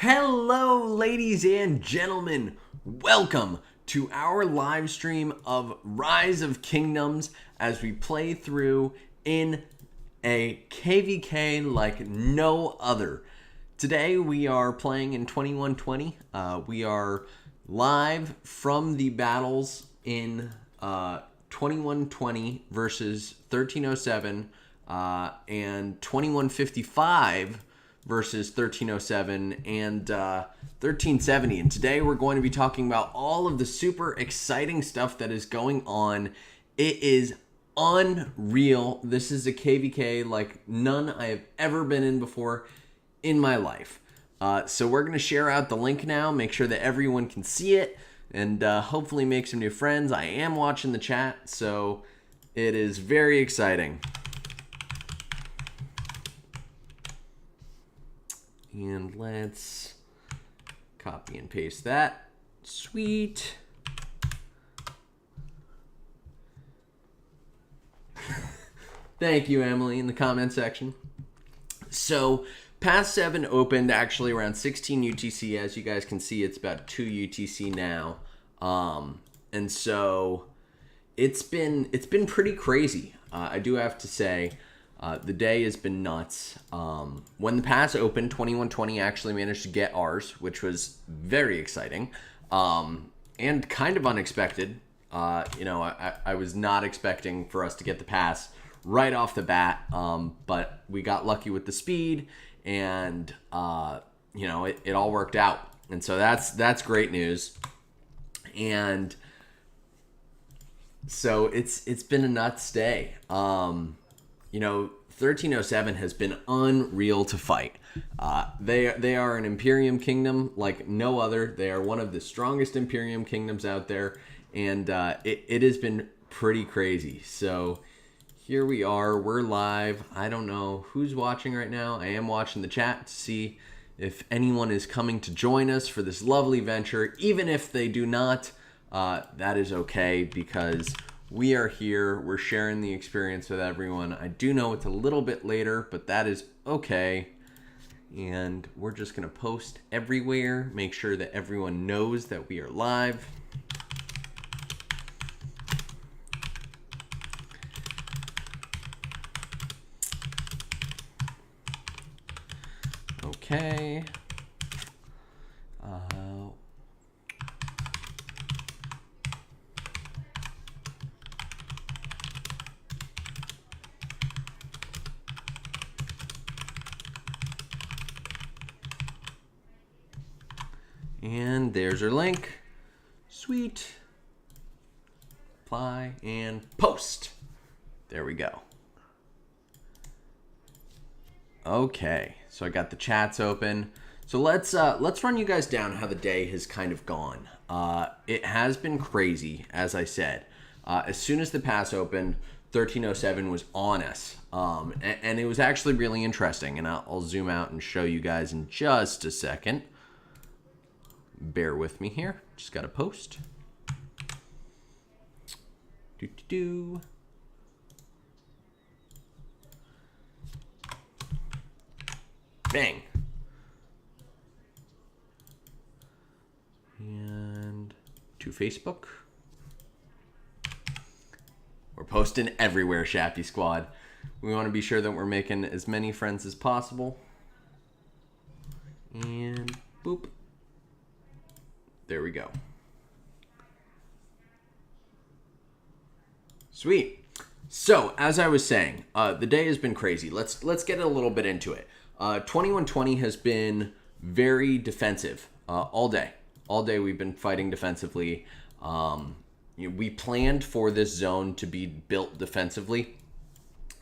Hello, ladies and gentlemen. Welcome to our live stream of Rise of Kingdoms as we play through in a KvK like no other. Today we are playing in 2120. We are live from the battles in 2120 versus 1307 and 2155 versus 1307 and 1370. And today we're going to be talking about all of the super exciting stuff that is going on. It is unreal. This is a KvK like none I have ever been in before in my life. So we're going to share out the link now, make sure that everyone can see it, and hopefully make some new friends. I am watching the chat, so it is very exciting. And let's copy and paste that. Sweet. Thank you, Emily, in the comment section. So, Pass 7 opened actually around 16 UTC. As you guys can see, it's about 2 UTC now. And so, it's been pretty crazy. I do have to say, the day has been nuts. When the pass opened, 2120 actually managed to get ours, which was very exciting and kind of unexpected. I was not expecting for us to get the pass right off the bat, but we got lucky with the speed, and it all worked out. And so that's great news. And so it's been a nuts day. 1307 has been unreal to fight. They are an Imperium kingdom like no other. They are one of the strongest Imperium kingdoms out there, and it has been pretty crazy. So here we are. We're live. I don't know who's watching right now. I am watching the chat to see if anyone is coming to join us for this lovely venture. Even if they do not, that is okay, because we are here. We're sharing the experience with everyone. I do know it's a little bit later, but that is okay. And we're just going to post everywhere. Make sure that everyone knows that we are live. Okay. And there's our link. Sweet. Apply and post. There we go. Okay, so I got the chats open. So let's run you guys down how the day has kind of gone. It has been crazy, as I said. As soon as the pass opened, 1307 was on us. And it was actually really interesting. And I'll zoom out and show you guys in just a second. Bear with me here. Just got to post. Bang. And to Facebook. We're posting everywhere, Shappy Squad. We want to be sure that we're making as many friends as possible. And boop. There we go. Sweet. So, as I was saying, the day has been crazy. Let's get a little bit into it. 2120 has been very defensive all day. All day we've been fighting defensively. We planned for this zone to be built defensively,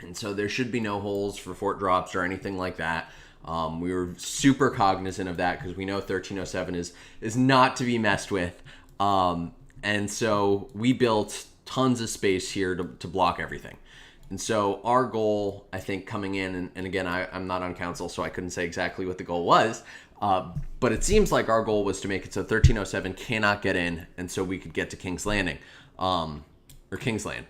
and so there should be no holes for fort drops or anything like that. We were super cognizant of that because we know 1307 is not to be messed with. And so we built tons of space here to block everything. And so our goal, I think, coming in, and again, I'm not on council, so I couldn't say exactly what the goal was, but it seems like our goal was to make it so 1307 cannot get in, and so we could get to King's Landing, or King's Land.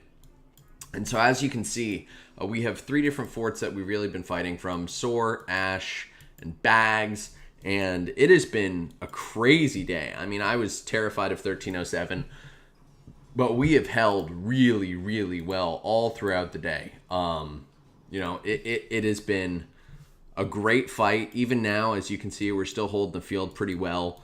And so as you can see, we have 3 different forts that we've really been fighting from: Soar, Ash, and Bags. And it has been a crazy day. I mean, I was terrified of 1307, but we have held really, really well all throughout the day. It has been a great fight. Even now, as you can see, we're still holding the field pretty well.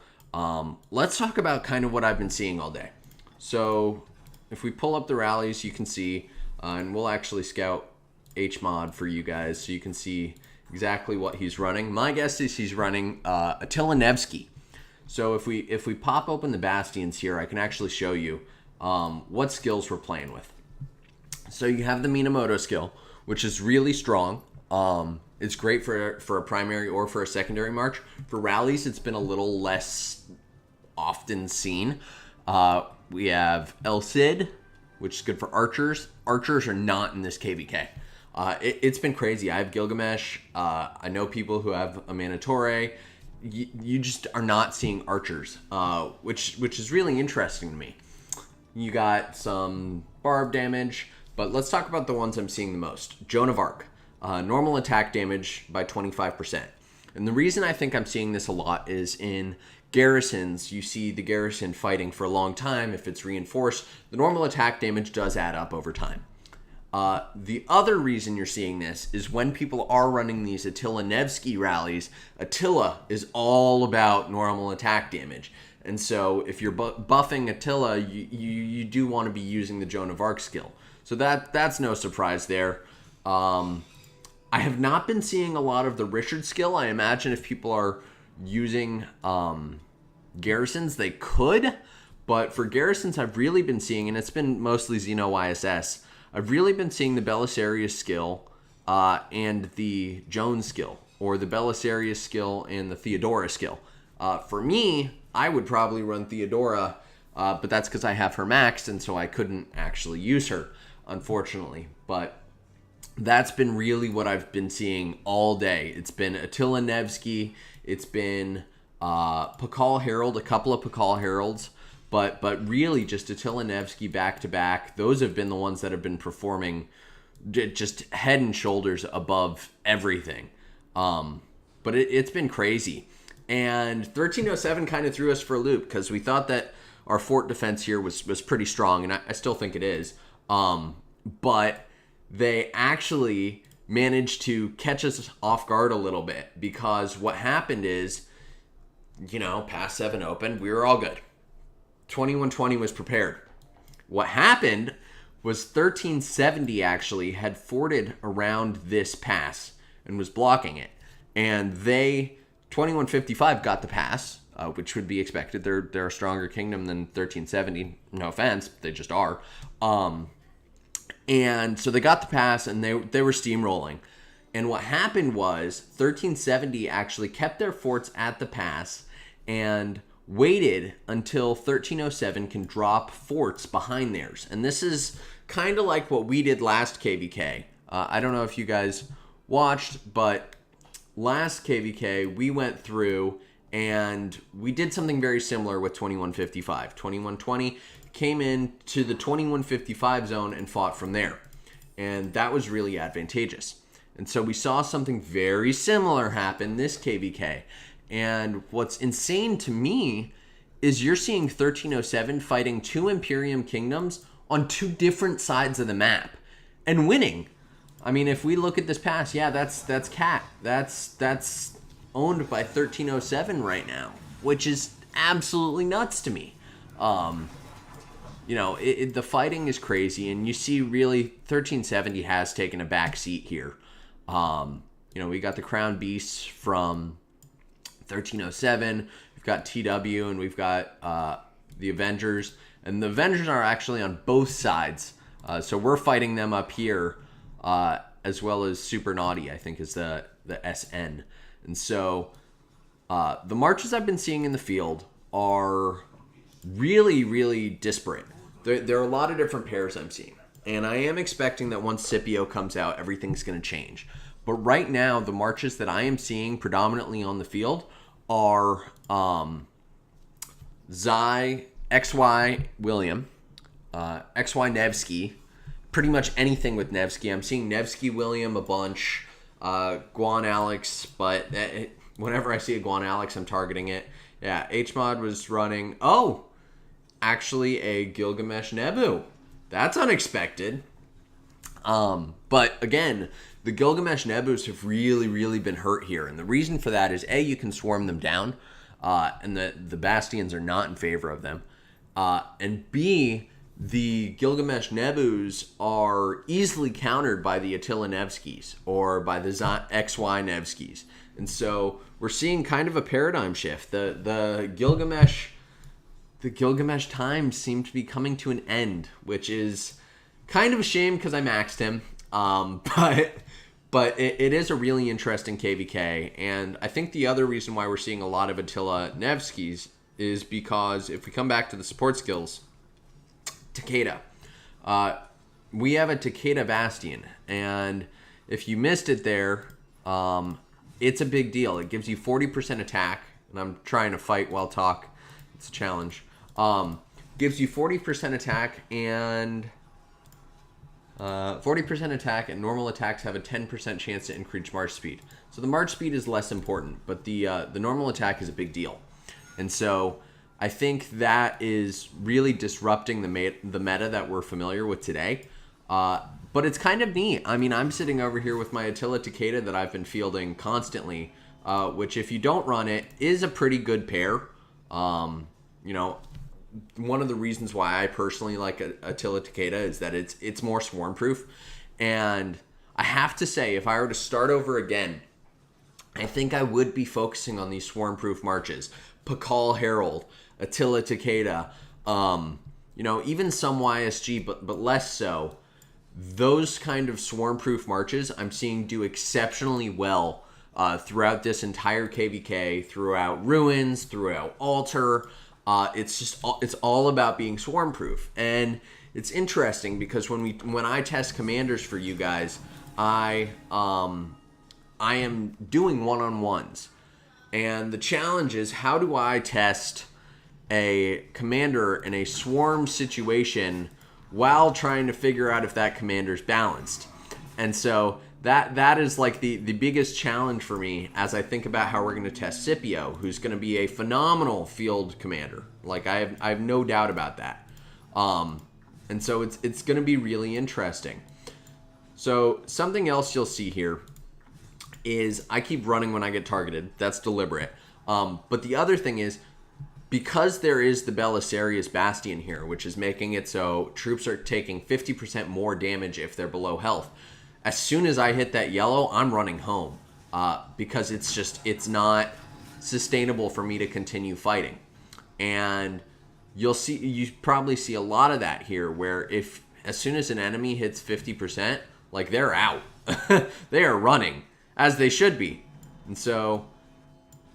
Let's talk about kind of what I've been seeing all day. So if we pull up the rallies, you can see, and we'll actually scout HMod for you guys so you can see exactly what he's running. My guess is he's running Attila Nevsky. So if we pop open the Bastions here, I can actually show you what skills we're playing with. So you have the Minamoto skill, which is really strong. It's great for a primary or for a secondary march. For rallies, it's been a little less often seen. We have El Cid, which is good for archers. Archers are not in this KvK. It's been crazy. I have Gilgamesh. I know people who have a Manitore. You just are not seeing archers, which is really interesting to me. You got some barb damage, but let's talk about the ones I'm seeing the most. Joan of Arc. Normal attack damage by 25%. And the reason I think I'm seeing this a lot is in garrisons. You see the garrison fighting for a long time. If it's reinforced, the normal attack damage does add up over time. The other reason you're seeing this is when people are running these Attila Nevsky rallies, Attila is all about normal attack damage. And so if you're buffing Attila, you do want to be using the Joan of Arc skill. So that's no surprise there. I have not been seeing a lot of the Richard skill. I imagine if people are using garrisons, they could. But for garrisons, I've really been seeing, and it's been mostly Xeno YSS, I've really been seeing the Belisarius skill and the Joan skill, or the Belisarius skill and the Theodora skill. For me, I would probably run Theodora, but that's because I have her maxed, and so I couldn't actually use her, unfortunately. But that's been really what I've been seeing all day. It's been Attila Nevsky, it's been Pakal Herald, a couple of Pakal Heralds, but really just Attila Nevsky back to back. Those have been the ones that have been performing just head and shoulders above everything. But it's been crazy. And 1307 kind of threw us for a loop because we thought that our fort defense here was pretty strong, and I still think it is. But they actually managed to catch us off guard a little bit, because what happened is, past 7 open, we were all good. 2120 was prepared. What happened was 1370 actually had forted around this pass and was blocking it. And 2155 got the pass, which would be expected. They're a stronger kingdom than 1370. No offense, they just are. And so they got the pass, and they were steamrolling. And what happened was 1370 actually kept their forts at the pass and waited until 1307 can drop forts behind theirs. And this is kind of like what we did last KvK. I don't know if you guys watched, but last KvK we went through and we did something very similar with 2155. 2120 came into the 2155 zone and fought from there. And that was really advantageous. And so we saw something very similar happen this KvK. And what's insane to me is you're seeing 1307 fighting 2 Imperium kingdoms on 2 different sides of the map and winning. I mean, if we look at this pass, yeah, that's Cat. That's owned by 1307 right now, which is absolutely nuts to me. The fighting is crazy, and you see really 1370 has taken a back seat here. We got the Crown Beasts from 1307, we've got TW, and we've got the Avengers. And the Avengers are actually on both sides. So we're fighting them up here, as well as Super Naughty, I think is the SN. And so the marches I've been seeing in the field are really, really disparate. There are a lot of different pairs I'm seeing. And I am expecting that once Scipio comes out, everything's going to change. But right now, the marches that I am seeing predominantly on the field are Xi, XY William, XY Nevsky, pretty much anything with Nevsky. I'm seeing Nevsky William a bunch, Guan Alex, but Whenever I see a Guan Alex, I'm targeting it. Yeah, HMod was running... Oh! Actually, a Gilgamesh Nebu. That's unexpected. But again, the Gilgamesh Nebus have really been hurt here. And the reason for that is, A, you can swarm them down, and the Bastions are not in favor of them. And B, the Gilgamesh Nebus are easily countered by the Attila Nevskis or by the XY Nevskis. And so we're seeing kind of a paradigm shift. The Gilgamesh times seem to be coming to an end, which is kind of a shame because I maxed him. But it is a really interesting KvK. And I think the other reason why we're seeing a lot of Attila Nevskis is because if we come back to the support skills, Takeda. We have a Takeda Bastion, and if you missed it there, it's a big deal. It gives you 40% attack, and I'm trying to fight while talk. It's a challenge. Gives you 40% attack and 40% attack, and normal attacks have a 10% chance to increase march speed. So the march speed is less important, but the normal attack is a big deal. And so I think that is really disrupting the meta that we're familiar with today. But it's kind of neat. I mean, I'm sitting over here with my Attila Takeda that I've been fielding constantly, which if you don't run it, is a pretty good pair. You know, one of the reasons why I personally like Attila Takeda is that it's more swarm proof. And I have to say, if I were to start over again, I think I would be focusing on these swarm proof marches. Pakal Herald, Attila Takeda, you know, even some YSG, but less so. Those kind of swarm proof marches I'm seeing do exceptionally well throughout this entire KvK, throughout Ruins, throughout Altar. It's all about being swarm proof. And it's interesting because when I test commanders for you guys, I am doing one-on-ones. And the challenge is, how do I test a commander in a swarm situation while trying to figure out if that commander's balanced? And so that is like the biggest challenge for me as I think about how we're going to test Scipio, who's going to be a phenomenal field commander. Like I have no doubt about that. And so it's going to be really interesting. So something else you'll see here is I keep running when I get targeted. That's deliberate. But the other thing is, because there is the Belisarius Bastion here, which is making it so troops are taking 50% more damage if they're below health, as soon as I hit that yellow, I'm running home. Because it's not sustainable for me to continue fighting. And you probably see a lot of that here, where if as soon as an enemy hits 50%, like they're out. They are running, as they should be. And so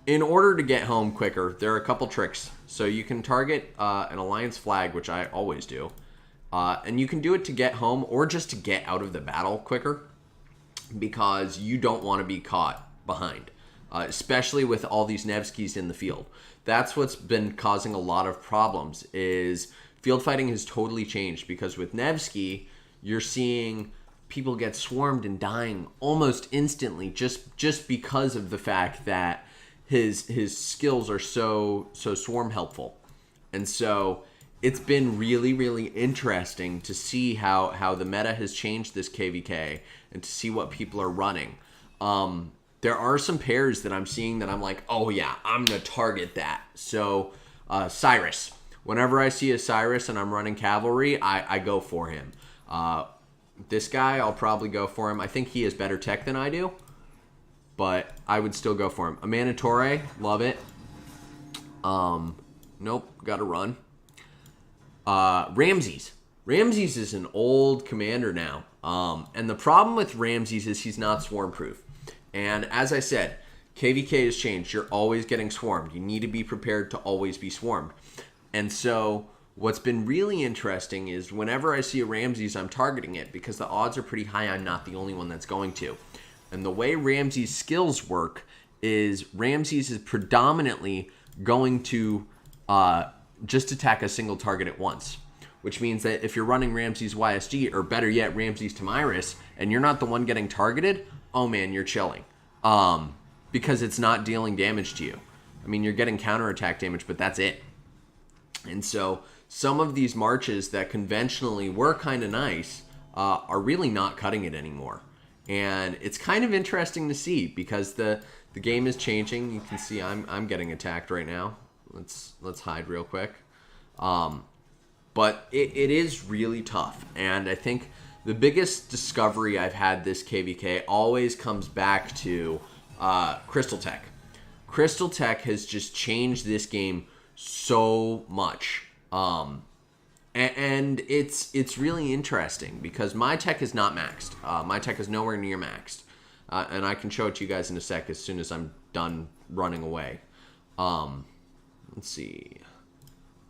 in order to get home quicker, there are a couple tricks. So you can target an alliance flag, which I always do. And you can do it to get home or just to get out of the battle quicker, because you don't want to be caught behind, especially with all these Nevskis in the field. That's what's been causing a lot of problems, is field fighting has totally changed, because with Nevsky, you're seeing people get swarmed and dying almost instantly just because of the fact that his skills are so swarm helpful. And so it's been really interesting to see how the meta has changed this KvK and to see what people are running. There are some pairs that I'm seeing that I'm like, oh yeah, I'm going to target that. So Cyrus. Whenever I see a Cyrus and I'm running cavalry, I go for him. This guy, I'll probably go for him. I think he has better tech than I do, but I would still go for him. Amanitore, love it. Nope, gotta run. Ramses. Ramses is an old commander now. And the problem with Ramses is he's not swarm proof. And as I said, KvK has changed. You're always getting swarmed. You need to be prepared to always be swarmed. And so what's been really interesting is whenever I see a Ramses, I'm targeting it, because the odds are pretty high I'm not the only one that's going to. And the way Ramses' skills work is Ramses is predominantly going to just attack a single target at once, which means that if you're running Ramses YSG, or better yet, Ramses Tamiris, and you're not the one getting targeted, oh man, you're chilling. because it's not dealing damage to you. I mean, you're getting counterattack damage, but that's it. And so some of these marches that conventionally were kind of nice are really not cutting it anymore. And it's kind of interesting to see because the game is changing. You can see I'm getting attacked right now. Let's hide real quick. But it is really tough. And I think the biggest discovery I've had this KvK always comes back to Crystal Tech. Crystal Tech has just changed this game so much. And it's really interesting because my tech is not maxed. My tech is nowhere near maxed. And I can show it to you guys in a sec as soon as I'm done running away. Let's see.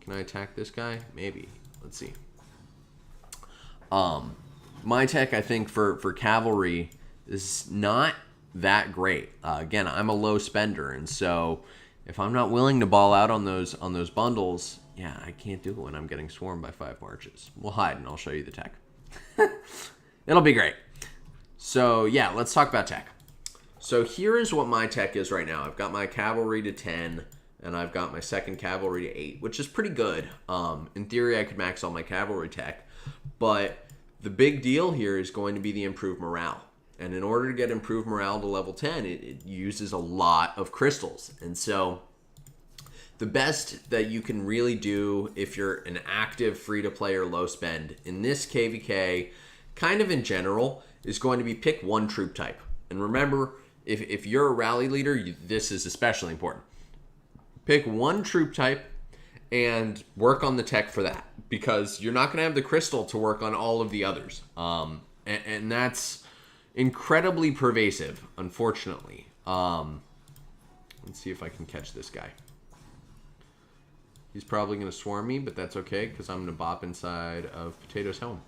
Can I attack this guy? Maybe. Let's see. My tech, I think, for cavalry is not that great. Again, I'm a low spender, and so if I'm not willing to ball out on those bundles, yeah, I can't do it when I'm getting swarmed by 5 marches. We'll hide, and I'll show you the tech. It'll be great. So, yeah, let's talk about tech. So here is what my tech is right now. I've got my cavalry to 10, and I've got my second cavalry to 8, which is pretty good. In theory, I could max all my cavalry tech, but the big deal here is going to be the improved morale. And in order to get improved morale to level 10, it uses a lot of crystals. And so the best that you can really do if you're an active free-to-play or low spend in this KvK, kind of in general, is going to be pick one troop type. And remember, if you're a rally leader, this is especially important. Pick one troop type and work on the tech for that, because you're not going to have the crystal to work on all of the others. And that's incredibly pervasive, unfortunately. Let's see if I can catch this guy. He's probably going to swarm me, but that's okay, because I'm going to bop inside of Potato's home.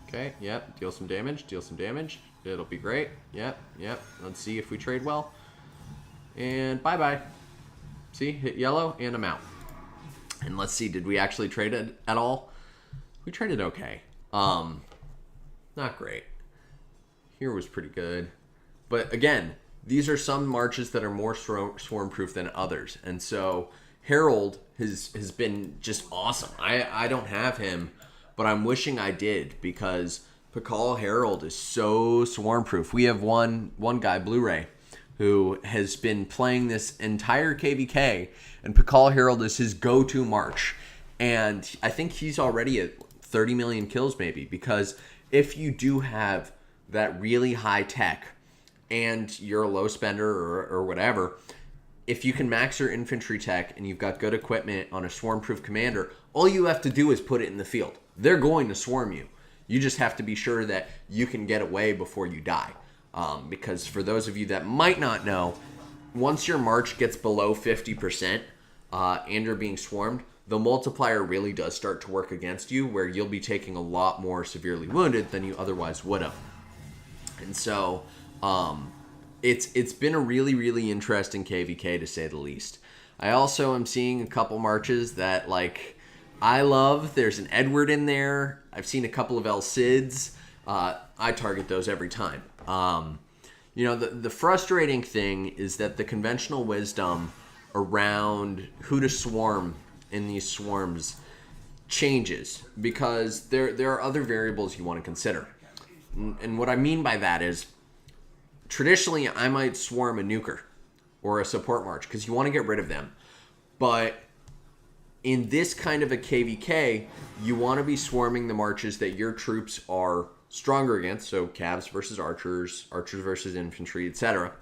Okay, yep, deal some damage, deal some damage. It'll be great. Yep. Let's see if we trade well. And bye-bye. See, hit yellow, and I'm out. And let's see, did we actually trade it at all? We traded okay. Not great. Here was pretty good. But again, these are some marches that are more swarm-proof than others. And so Harold has been just awesome. I don't have him, but I'm wishing I did, because Pakal Harold is so swarm-proof. We have one guy, Blu-ray, who has been playing this entire KvK, and Pakal Harold is his go-to march. And I think he's already at 30 million kills maybe, because if you do have that really high tech and you're a low spender or whatever, if you can max your infantry tech and you've got good equipment on a swarm-proof commander, all you have to do is put it in the field. They're going to swarm you. You just have to be sure that you can get away before you die. Because for those of you that might not know, once your march gets below 50% and you're being swarmed, the multiplier really does start to work against you, where you'll be taking a lot more severely wounded than you otherwise would have. And so it's been a really, really interesting KvK, to say the least. I also am seeing a couple marches that, like, I love. There's an Edward in there. I've seen a couple of El Cids. I target those every time. The frustrating thing is that the conventional wisdom around who to swarm in these swarms changes, because there are other variables you want to consider. And what I mean by that is, traditionally I might swarm a nuker or a support march because you want to get rid of them. But in this kind of a KvK, you want to be swarming the marches that your troops are stronger against, so cavs versus archers, archers versus infantry, etc.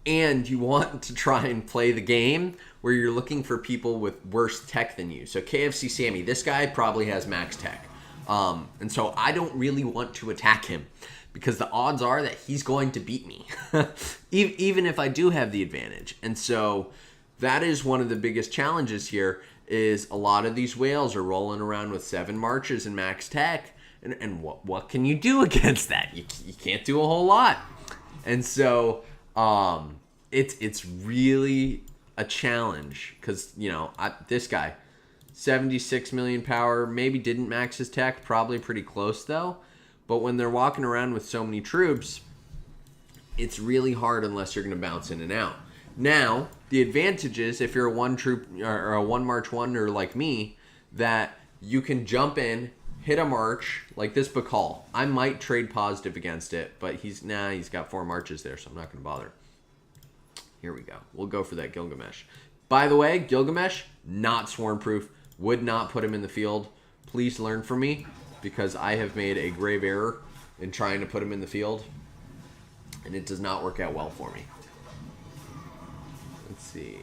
And you want to try and play the game where you're looking for people with worse tech than you. So KFC Sammy, this guy probably has max tech. And so I don't really want to attack him, because the odds are that he's going to beat me, even if I do have the advantage. And so that is one of the biggest challenges here, is a lot of these whales are rolling around with 7 marches and max tech. And what can you do against that? You can't do a whole lot. And so it's really a challenge, because, this guy, 76 million power, maybe didn't max his tech, probably pretty close though. But when they're walking around with so many troops, it's really hard unless you're going to bounce in and out. Now, the advantage is if you're a one troop or a one march wonder like me, that you can jump in, hit a march like this Bakal. I might trade positive against it, but he's got 4 marches there, so I'm not going to bother. Here we go. We'll go for that Gilgamesh. By the way, Gilgamesh, not swarm proof. Would not put him in the field. Please learn from me, because I have made a grave error in trying to put him in the field, and it does not work out well for me. Let's see.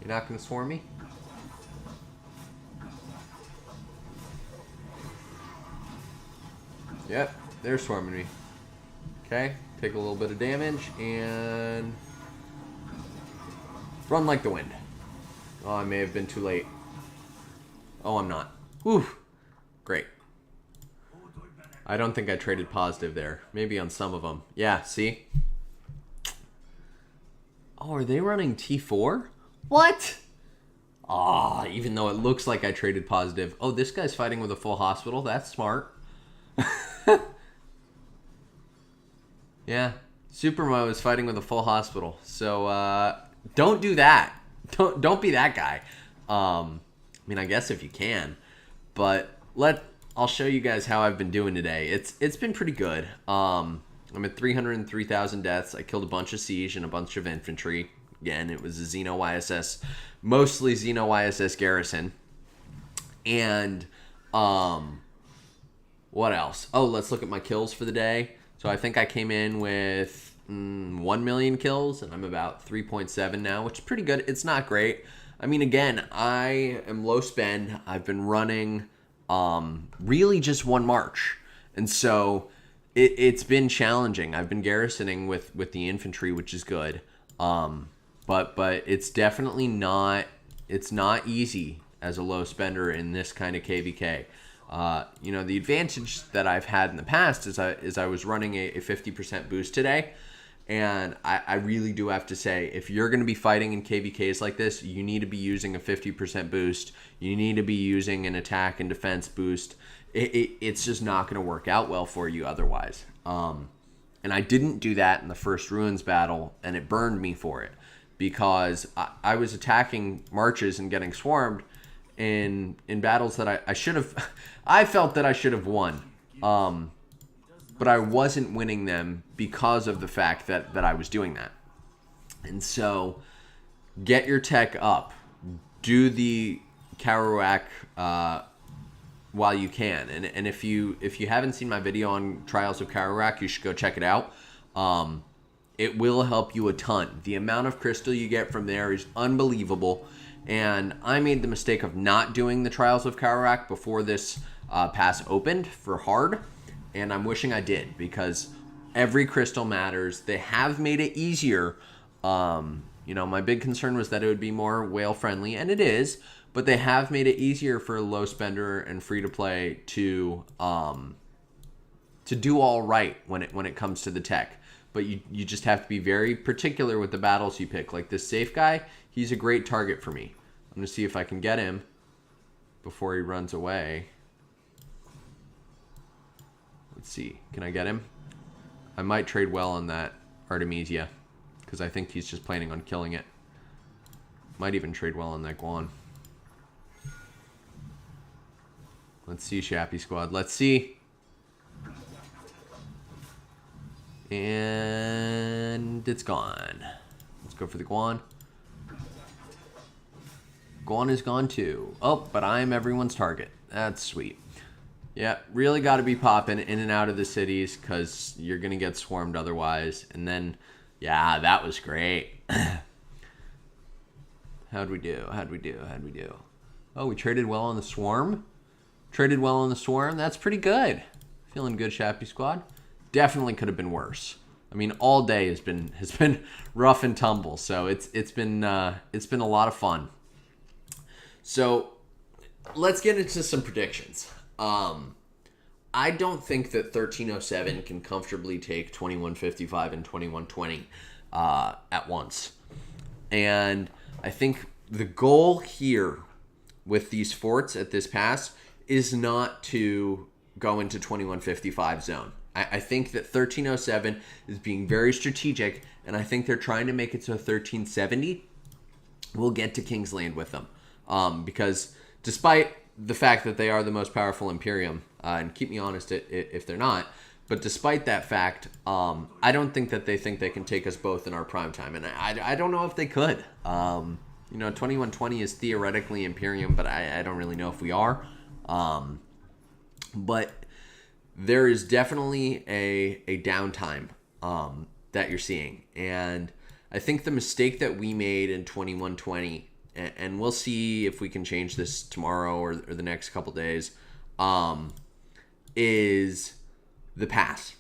You're not going to swarm me? Yep, they're swarming me. Okay, take a little bit of damage and run like the wind. Oh, I may have been too late. Oh, I'm not. Whew. Great. I don't think I traded positive there. Maybe on some of them. Yeah, see? Oh, are they running T4? What? Ah, even though it looks like I traded positive. Oh, this guy's fighting with a full hospital. That's smart. Yeah, Supermo is fighting with a full hospital. So don't do that. Don't be that guy. I mean, I guess if you can, but I'll show you guys how I've been doing today. It's been pretty good. I'm at 303,000 deaths. I killed a bunch of siege and a bunch of infantry. Again, it was a Xeno YSS, mostly Xeno YSS garrison. And what else? Oh, let's look at my kills for the day. So I think I came in with 1 million kills, and I'm about 3.7 now, which is pretty good. It's not great. I mean, again, I am low spend. I've been running really just one march. And so it's been challenging. I've been garrisoning with the infantry, which is good. But it's definitely not easy as a low spender in this kind of KvK. The advantage that I've had in the past is I was running a 50% boost today. And I really do have to say, if you're going to be fighting in KvKs like this, you need to be using a 50% boost. You need to be using an attack and defense boost. It's just not going to work out well for you otherwise. And I didn't do that in the first Ruins battle, and it burned me for it. Because I was attacking marches and getting swarmed in battles that I should have... I felt that I should have won. But I wasn't winning them because of the fact that I was doing that. And so, get your tech up. Do the KvK while you can. And if you haven't seen my video on Trials of KvK, you should go check it out. It will help you a ton. The amount of crystal you get from there is unbelievable. And I made the mistake of not doing the Trials of KvK before this pass opened for hard. And I'm wishing I did, because every crystal matters. They have made it easier. My big concern was that it would be more whale friendly, and it is. But they have made it easier for a low spender and free to play to do all right when it comes to the tech. But you just have to be very particular with the battles you pick. Like this safe guy, he's a great target for me. I'm gonna see if I can get him before he runs away. Let's see, can I get him? I might trade well on that Artemisia, because I think he's just planning on killing it. Might even trade well on that Guan. Let's see, Shappy squad. Let's see. And it's gone. Let's go for the Guan. Guan is gone too. Oh, but I'm everyone's target. That's sweet. Yeah, really got to be popping in and out of the cities, because you're going to get swarmed otherwise. And then, yeah, that was great. How'd we do? Oh, we traded well on the swarm. That's pretty good. Feeling good, Shappy squad. Definitely could have been worse. I mean, all day has been rough and tumble. So it's been a lot of fun. So let's get into some predictions. I don't think that 1307 can comfortably take 2155 and 2120 at once. And I think the goal here with these forts at this pass is not to go into 2155 zone. I think that 1307 is being very strategic, and I think they're trying to make it so 1370 will get to Kingsland with them. Because despite the fact that they are the most powerful Imperium, and keep me honest if they're not, but despite that fact, I don't think that they think they can take us both in our prime time, and I don't know if they could. 2120 is theoretically Imperium, but I don't really know if we are. But there is definitely a downtime that you're seeing, and I think the mistake that we made in 2120, and we'll see if we can change this tomorrow or the next couple days, is the pass.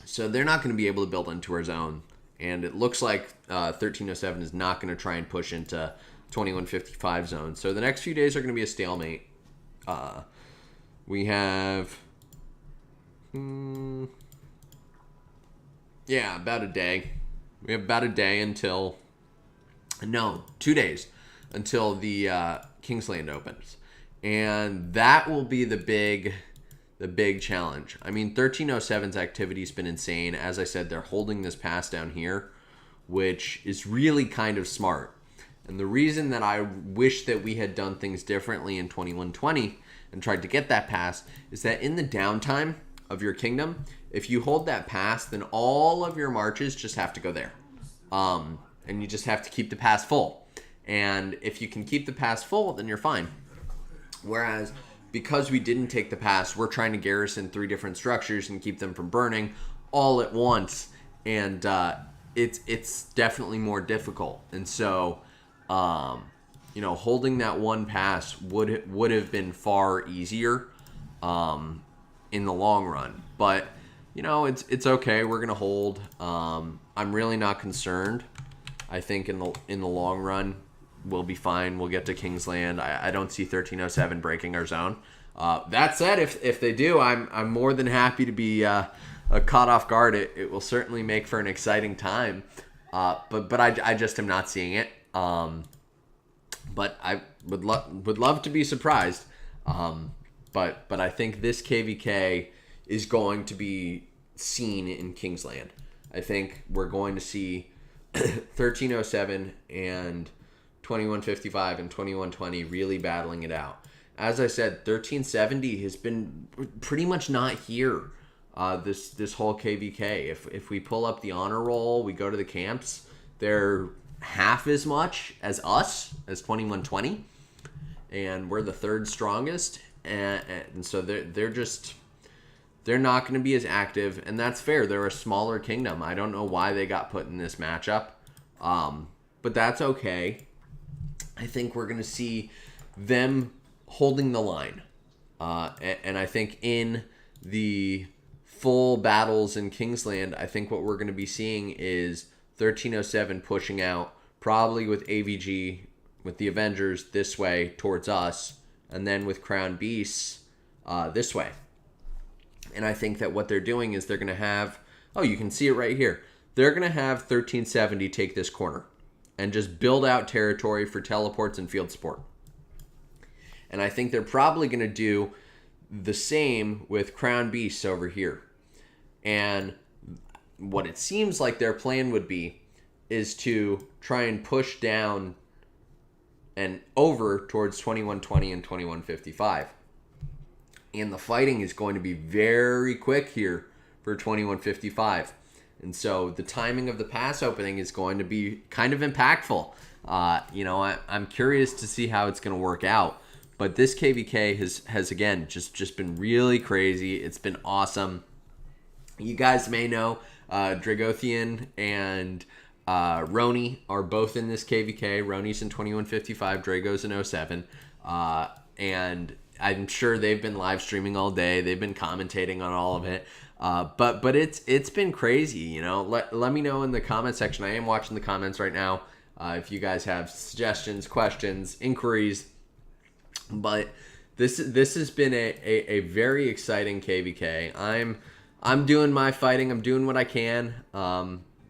So they're not going to be able to build into our zone, and it looks like 1307 is not going to try and push into 2155 zone. So the next few days are going to be a stalemate. We have, about a day. We have about a day until, 2 days until the Kingsland opens, and that will be the big challenge. I mean, 1307's activity's been insane. As I said, they're holding this pass down here, which is really kind of smart. And the reason that I wish that we had done things differently in 2120 and tried to get that pass is that in the downtime of your kingdom, if you hold that pass, then all of your marches just have to go there. And you just have to keep the pass full. And if you can keep the pass full, then you're fine. Whereas, because we didn't take the pass, we're trying to garrison 3 different structures and keep them from burning all at once. And it's definitely more difficult. And so, holding that one pass would have been far easier in the long run. But, it's okay. We're going to hold. I'm really not concerned. I think in the long run, we'll be fine. We'll get to Kingsland. I don't see 1307 breaking our zone. That said, if they do, I'm more than happy to be caught off guard. It will certainly make for an exciting time. But I just am not seeing it. But I would love to be surprised. But I think this KvK is going to be seen in Kingsland. I think we're going to see 1307 and 2155 and 2120 really battling it out. As I said, 1370 has been pretty much not here this whole KvK. If we pull up the honor roll, we go to the camps, they're half as much as us, as 2120, and we're the 3rd strongest, and so they're not going to be as active, and that's fair. They're a smaller kingdom. I don't know why they got put in this matchup, but that's okay. I think we're going to see them holding the line, and I think in the full battles in Kingsland, I think what we're going to be seeing is 1307 pushing out, probably with AVG, with the Avengers this way towards us, and then with Crown Beasts this way. And I think that what they're doing is they're going to have, you can see it right here. They're going to have 1370 take this corner and just build out territory for teleports and field support. And I think they're probably going to do the same with Crown Beasts over here. And what it seems like their plan would be is to try and push down and over towards 2120 and 2155. And the fighting is going to be very quick here for 2155. And so the timing of the pass opening is going to be kind of impactful. I'm curious to see how it's going to work out. But this KvK has again, just been really crazy. It's been awesome. You guys may know Dragothian and Roni are both in this KvK. Roni's in 2155, Drago's in 07. And I'm sure they've been live streaming all day. They've been commentating on all of it. But it's been crazy, Let me know in the comment section. I am watching the comments right now. If you guys have suggestions, questions, inquiries. But this has been a very exciting KvK. I'm doing my fighting. I'm doing what I can.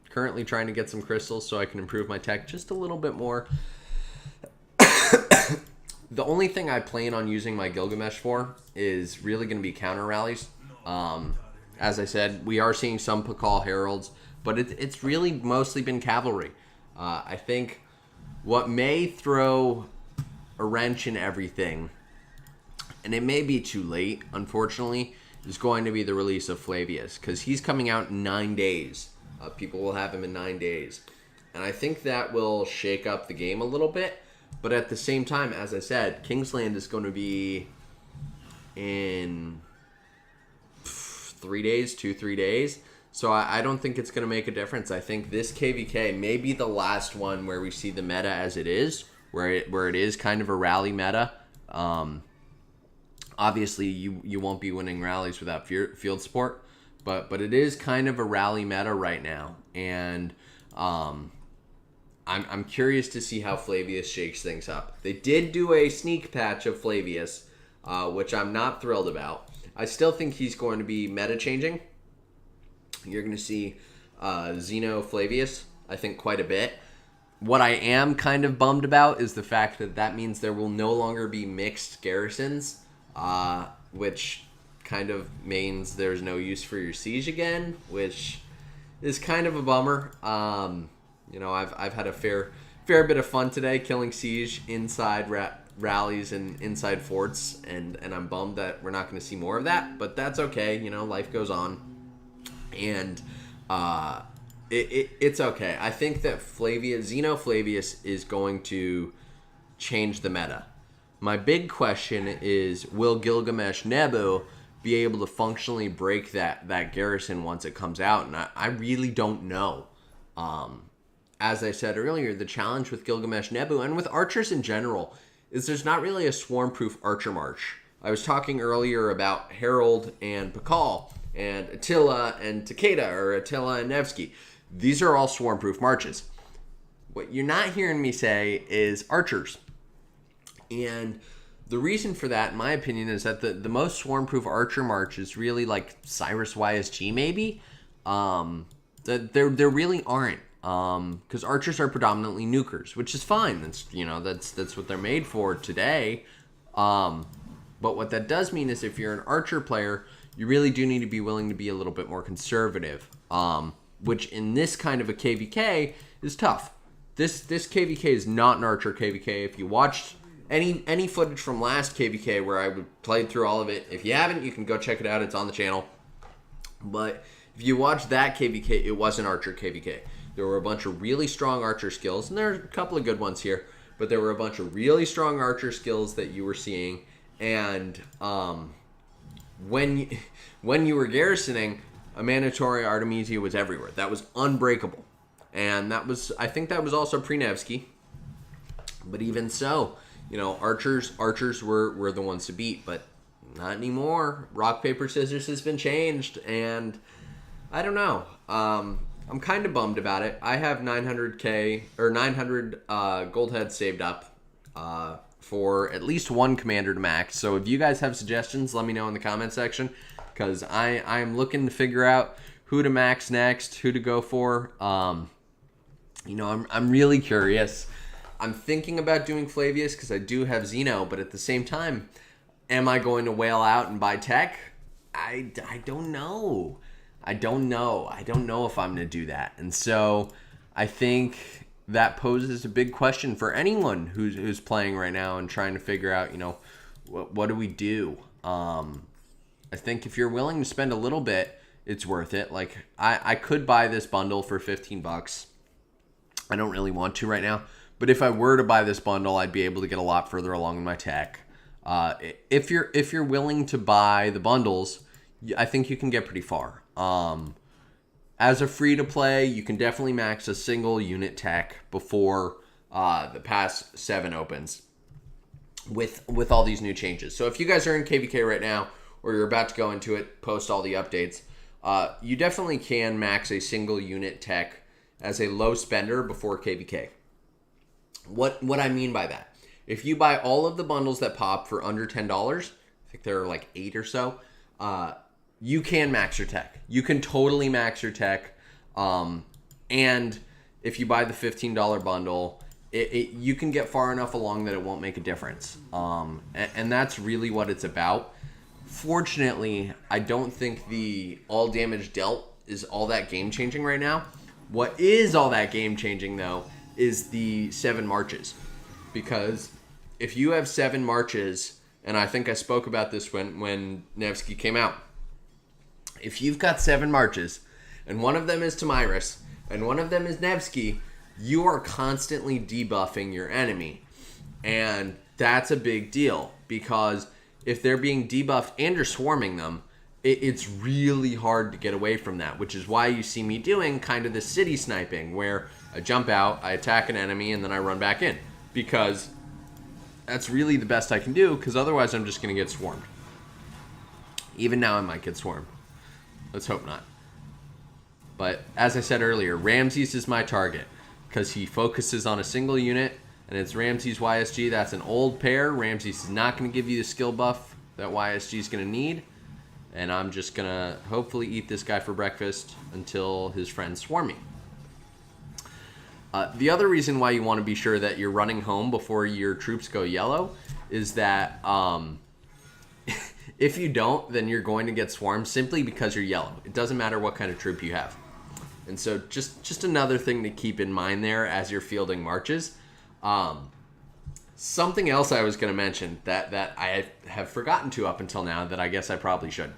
Currently trying to get some crystals so I can improve my tech just a little bit more. The only thing I plan on using my Gilgamesh for is really going to be counter rallies. As I said, we are seeing some Pakal Heralds, but it's really mostly been cavalry. I think what may throw a wrench in everything, and it may be too late, unfortunately, is going to be the release of Flavius, because he's coming out in 9 days. People will have him in 9 days. And I think that will shake up the game a little bit. But at the same time, as I said, Kingsland is going to be in 3 days, 2-3 days. So I don't think it's going to make a difference. I think this KvK may be the last one where we see the meta as it is, where it is kind of a rally meta. Obviously, you won't be winning rallies without field support, but it is kind of a rally meta right now, and I'm curious to see how Flavius shakes things up. They did do a sneak patch of Flavius, which I'm not thrilled about. I still think he's going to be meta changing. You're going to see Xeno Flavius, I think, quite a bit. What I am kind of bummed about is the fact that means there will no longer be mixed garrisons, which kind of means there's no use for your siege again, which is kind of a bummer. I've had a fair bit of fun today killing siege inside rallies and inside forts, and I'm bummed that we're not going to see more of that, but that's okay. Life goes on, and it's okay. I think that Xeno Flavius is going to change the meta. My big question is, will Gilgamesh Nebu be able to functionally break that garrison once it comes out? And I really don't know. As I said earlier, the challenge with Gilgamesh Nebu and with archers in general is there's not really a swarm-proof archer march. I was talking earlier about Harold and Pakal and Attila and Takeda, or Attila and Nevsky. These are all swarm-proof marches. What you're not hearing me say is archers. And the reason for that, in my opinion, is that the most swarm-proof archer march is really like Cyrus YSG, maybe. There really aren't, because archers are predominantly nukers, which is fine. That's what they're made for today. But what that does mean is if you're an archer player, you really do need to be willing to be a little bit more conservative, which in this kind of a KvK is tough. This KvK is not an archer KvK. If you watched any footage from last KvK where I played through all of it, if you haven't, you can go check it out. It's on the channel. But if you watch that KvK, it was an archer KvK. There were a bunch of really strong archer skills, and there are a couple of good ones here, but there were a bunch of really strong archer skills that you were seeing, and when you were garrisoning, a mandatory Artemisia was everywhere. That was unbreakable, and I think that was also pre-Nevsky, but even so, archers were the ones to beat, but not anymore. Rock, paper, scissors has been changed, and I don't know. I'm kind of bummed about it. I have 900k or 900 gold heads saved up for at least one commander to max. So if you guys have suggestions, let me know in the comment section, because I'm looking to figure out who to max next, who to go for. I'm really curious. I'm thinking about doing Flavius because I do have Xeno, but at the same time, am I going to whale out and buy tech? I don't know. I don't know if I'm going to do that. And so I think that poses a big question for anyone who's playing right now and trying to figure out, what do we do? I think if you're willing to spend a little bit, it's worth it. Like I could buy this bundle for $15. I don't really want to right now. But if I were to buy this bundle, I'd be able to get a lot further along in my tech. If you're willing to buy the bundles, I think you can get pretty far. As a free-to-play, you can definitely max a single unit tech before the past 7 opens with all these new changes. So if you guys are in KvK right now, or you're about to go into it, post all the updates, you definitely can max a single unit tech as a low spender before KvK. What I mean by that, if you buy all of the bundles that pop for under $10, I think there are like 8 or so, you can max your tech. You can totally max your tech. And if you buy the $15 bundle, you can get far enough along that it won't make a difference. And that's really what it's about. Fortunately, I don't think the all damage dealt is all that game changing right now. What is all that game changing though is the 7 marches. Because if you have 7 marches, and I think I spoke about this when Nevsky came out. If you've got 7 marches, and one of them is Tamiris, and one of them is Nevsky, you are constantly debuffing your enemy. And that's a big deal, because if they're being debuffed and you're swarming them, it's really hard to get away from that, which is why you see me doing kind of this city sniping, where I jump out, I attack an enemy, and then I run back in. Because that's really the best I can do, because otherwise I'm just going to get swarmed. Even now I might get swarmed. Let's hope not. But as I said earlier, Ramses is my target, because he focuses on a single unit, and it's Ramses YSG. That's an old pair. Ramses is not going to give you the skill buff that YSG is going to need. And I'm just going to hopefully eat this guy for breakfast until his friends swarm me. The other reason why you want to be sure that you're running home before your troops go yellow is that if you don't, then you're going to get swarmed simply because you're yellow. It doesn't matter what kind of troop you have. And so just another thing to keep in mind there as you're fielding marches. Something else I was going to mention that I have forgotten to up until now that I guess I probably should.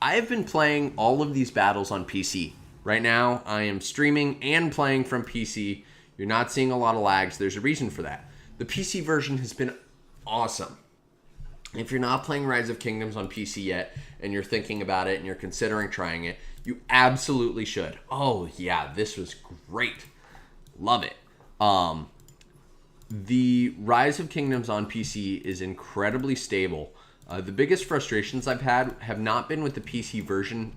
I've been playing all of these battles on PC. Right now, I am streaming and playing from PC. You're not seeing a lot of lags. There's a reason for that. The PC version has been awesome. If you're not playing Rise of Kingdoms on PC yet, and you're thinking about it and you're considering trying it, you absolutely should. Oh, yeah, this was great. Love it. The Rise of Kingdoms on PC is incredibly stable. The biggest frustrations I've had have not been with the PC version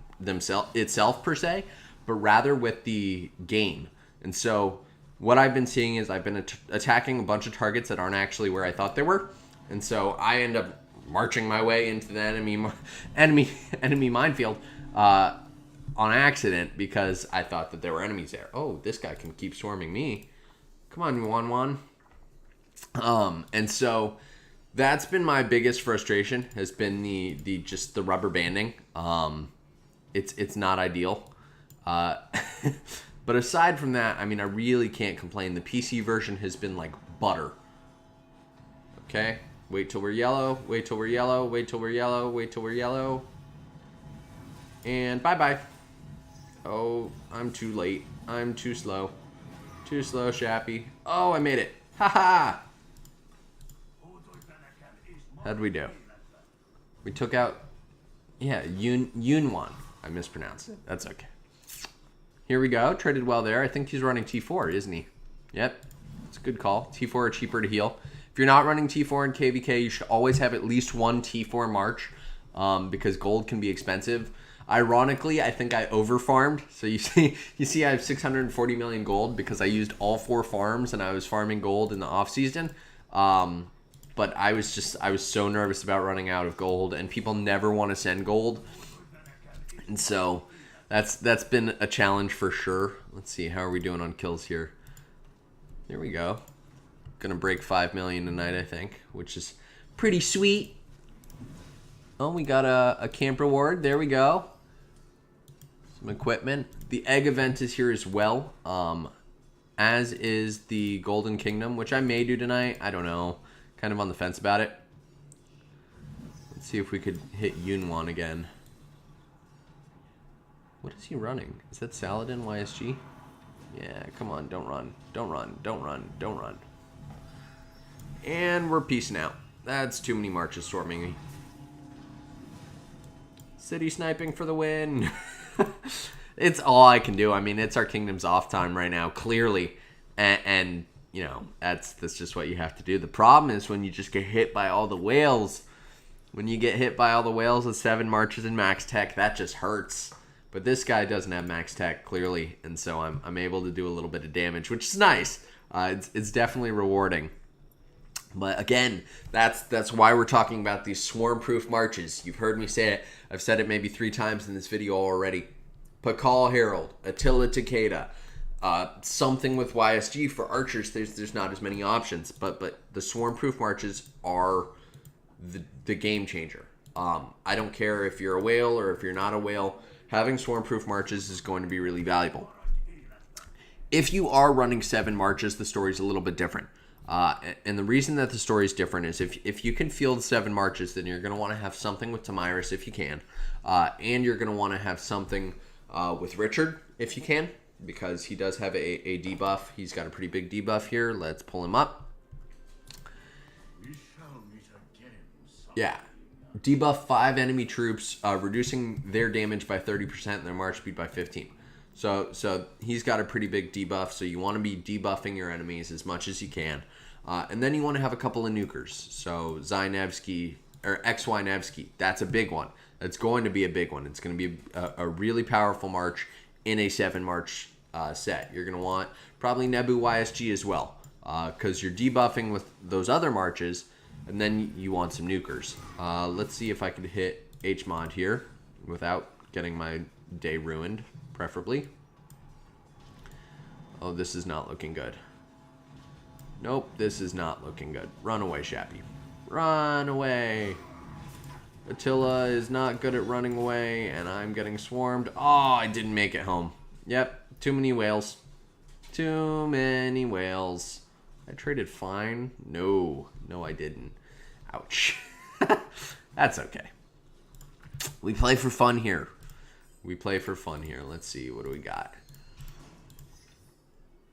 itself per se, but rather with the game. And so what I've been seeing is I've been attacking a bunch of targets that aren't actually where I thought they were. And so I end up marching my way into the enemy minefield on accident because I thought that there were enemies there. Oh, this guy can keep swarming me. Come on, Yuan. And so that's been my biggest frustration, has been the rubber banding. It's not ideal. But aside from that, I mean, I really can't complain. The PC version has been like butter. Okay, wait till we're yellow, wait till we're yellow, wait till we're yellow, wait till we're yellow. And bye-bye. Oh, I'm too late. I'm too slow. Too slow, Shappy. Oh, I made it. Haha! How'd we do? We took out... Yeah, Yunwan. I mispronounced it. That's okay. Here we go. Traded well there. I think he's running T4, isn't he? Yep. It's a good call. T4 are cheaper to heal. If you're not running T4 in KvK, you should always have at least one T4 march because gold can be expensive. Ironically, I think I overfarmed. So you see I have 640 million gold because I used all 4 farms and I was farming gold in the off season. But I was so nervous about running out of gold, and people never want to send gold. And so that's been a challenge for sure. Let's see, how are we doing on kills here? There we go. Gonna break 5 million tonight, I think, which is pretty sweet. Oh, we got a camp reward. There we go. Some equipment. The egg event is here as well, as is the Golden Kingdom, which I may do tonight. I don't know. Kind of on the fence about it. Let's see if we could hit Yunwan again. What is he running? Is that Saladin YSG? Yeah, come on, don't run. Don't run, don't run, don't run. And we're peacing out. That's too many marches swarming me. City sniping for the win. It's all I can do. I mean, it's our kingdom's off time right now, clearly. And you know, that's just what you have to do. The problem is when you just get hit by all the whales. When you get hit by all the whales with 7 marches and max tech, that just hurts. But this guy doesn't have max tech, clearly, and so I'm able to do a little bit of damage, which is nice. It's definitely rewarding. But again, that's why we're talking about these swarm-proof marches. You've heard me say it. I've said it maybe 3 times in this video already. Pakal Herald, Attila Takeda, something with YSG for archers. There's not as many options, but the swarm-proof marches are the game changer. I don't care if you're a whale or if you're not a whale. Having swarm-proof marches is going to be really valuable. If you are running 7 marches, the story's a little bit different. And the reason that the story is different is if you can field 7 marches, then you're going to want to have something with Tamiris if you can. And you're going to want to have something with Richard if you can, because he does have a debuff. He's got a pretty big debuff here. Let's pull him up. Yeah. Debuff 5 enemy troops, reducing their damage by 30% and their march speed by 15. So he's got a pretty big debuff, so you want to be debuffing your enemies as much as you can. And then you want to have a couple of nukers. So Nevsky, or XY Nevsky, that's a big one. That's going to be a big one. It's going to be a really powerful march in a 7 march set. You're going to want probably Nebu YSG as well, because you're debuffing with those other marches, and then you want some nukers. Let's see if I could hit HMod here without getting my day ruined, preferably. Oh, this is not looking good. Nope, this is not looking good. Run away, Shappy. Run away. Attila is not good at running away, and I'm getting swarmed. Oh, I didn't make it home. Yep, too many whales. Too many whales. I traded fine. No, I didn't. Ouch. That's okay. We play for fun here. Let's see, what do we got?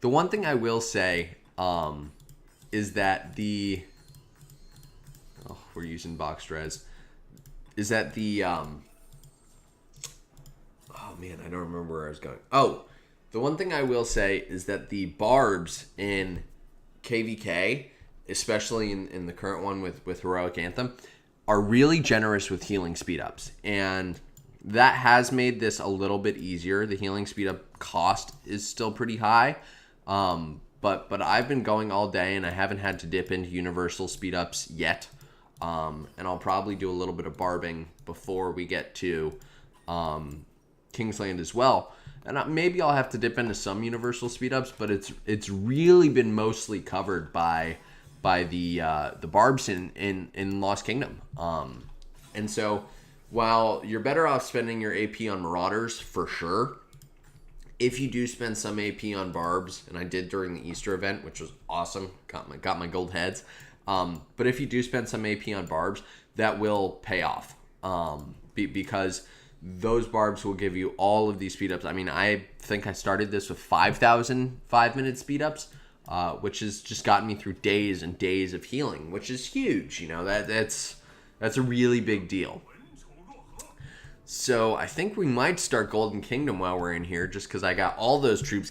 The one thing I will say is that we're using box res. Is that oh man, I don't remember where I was going. Oh, the one thing I will say is that the barbs in KvK, especially in the current one with Heroic Anthem, are really generous with healing speed ups, and that has made this a little bit easier. The healing speed up cost is still pretty high, but I've been going all day and I haven't had to dip into universal speed ups yet. And I'll probably do a little bit of barbing before we get to Kingsland as well. And maybe I'll have to dip into some universal speed ups, but it's really been mostly covered by the barbs in Lost Kingdom. And so while you're better off spending your AP on Marauders for sure, if you do spend some AP on barbs, and I did during the Easter event, which was awesome, got my gold heads. But if you do spend some AP on barbs, that will pay off because those barbs will give you all of these speed ups. I mean, I think I started this with 5,000 5-minute speed ups, which has just gotten me through days and days of healing, which is huge. You know, that's a really big deal. So I think we might start Golden Kingdom while we're in here, just because I got all those troops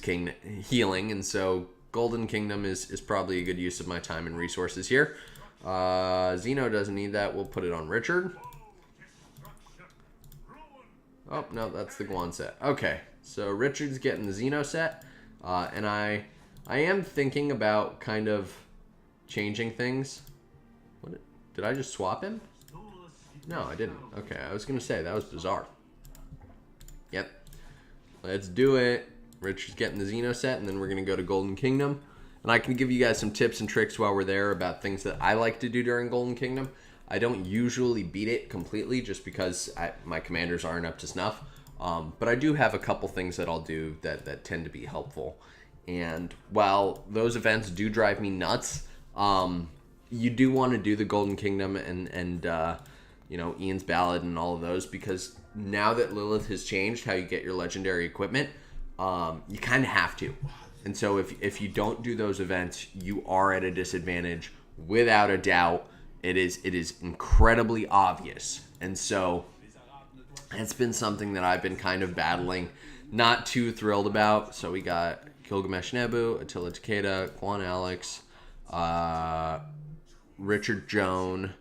healing, and so Golden Kingdom is probably a good use of my time and resources here. Zeno doesn't need that. We'll put it on Richard. Oh, no, that's the Guan set. Okay, so Richard's getting the Zeno set. And I am thinking about kind of changing things. Did I just swap him? No, I didn't. Okay, I was going to say, that was bizarre. Yep. Let's do it. Richard's getting the Zeno set, and then we're going to go to Golden Kingdom. And I can give you guys some tips and tricks while we're there about things that I like to do during Golden Kingdom. I don't usually beat it completely just because my commanders aren't up to snuff. But I do have a couple things that I'll do that tend to be helpful. And while those events do drive me nuts, you do want to do the Golden Kingdom and Ian's Ballad and all of those, because now that Lilith has changed how you get your legendary equipment, you kind of have to. And so if you don't do those events, you are at a disadvantage without a doubt. It is incredibly obvious. And so it's been something that I've been kind of battling, not too thrilled about. So we got Gilgamesh Nebu, Attila Takeda, Quan Alex, Richard Joan,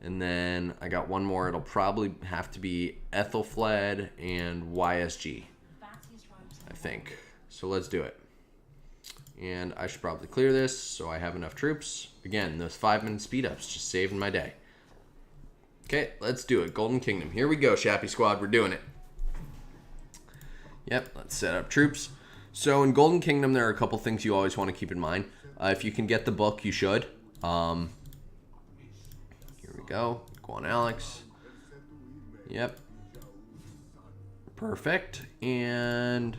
and then I got one more. It'll probably have to be Ethelfled and YSG, I think. So let's do it. And I should probably clear this so I have enough troops. Again, those 5-minute speed ups just saving my day. Okay, let's do it. Golden Kingdom. Here we go, Shappy Squad. We're doing it. Yep, let's set up troops. So in Golden Kingdom, there are a couple things you always want to keep in mind. If you can get the book, you should. Here we go. Go on, Alex. Yep. Perfect. And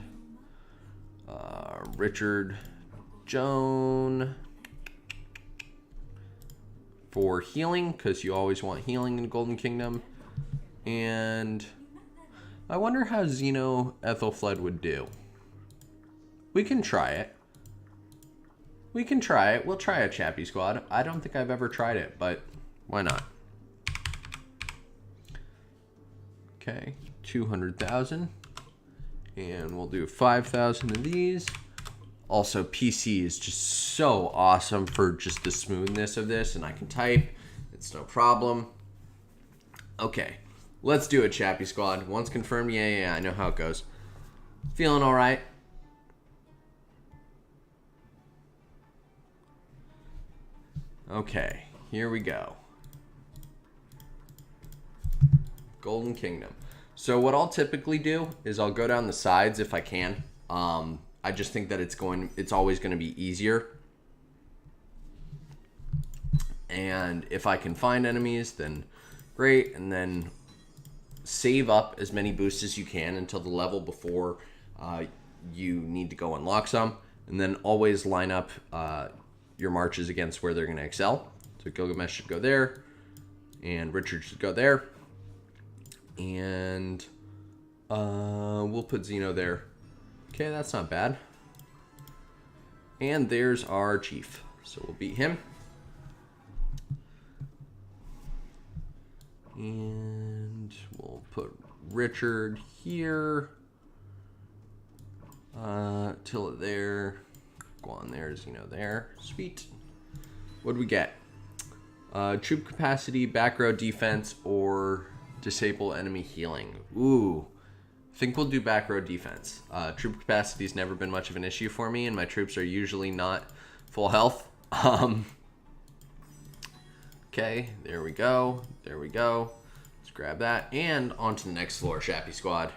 Richard Joan for healing, because you always want healing in Golden Kingdom. And I wonder how Xeno Ethelfled would do. We can try it. We can try it. We'll try a Shappy squad. I don't think I've ever tried it, but why not? Okay, 200,000. And we'll do 5,000 of these. Also, PC is just so awesome for just the smoothness of this, and I can type. It's no problem. Okay, let's do it, Shappy squad. Once confirmed, yeah, I know how it goes. Feeling all right. Okay, here we go. Golden Kingdom. So what I'll typically do is I'll go down the sides if I can. I just think that it's always going to be easier. And if I can find enemies, then great. And then save up as many boosts as you can until the level before you need to go unlock some. And then always line up your marches against where they're going to excel. So Gilgamesh should go there, and Richard should go there, and we'll put Xeno there. Okay, that's not bad. And there's our chief, so we'll beat him. And we'll put Richard here, Tilla there. Go on there, Xeno there. Sweet. What do we get? Troop capacity, back row defense, or disable enemy healing. Ooh. I think we'll do back row defense. Troop capacity's never been much of an issue for me, and my troops are usually not full health. Okay, there we go. There we go. Let's grab that. And on to the next floor, Shappy squad.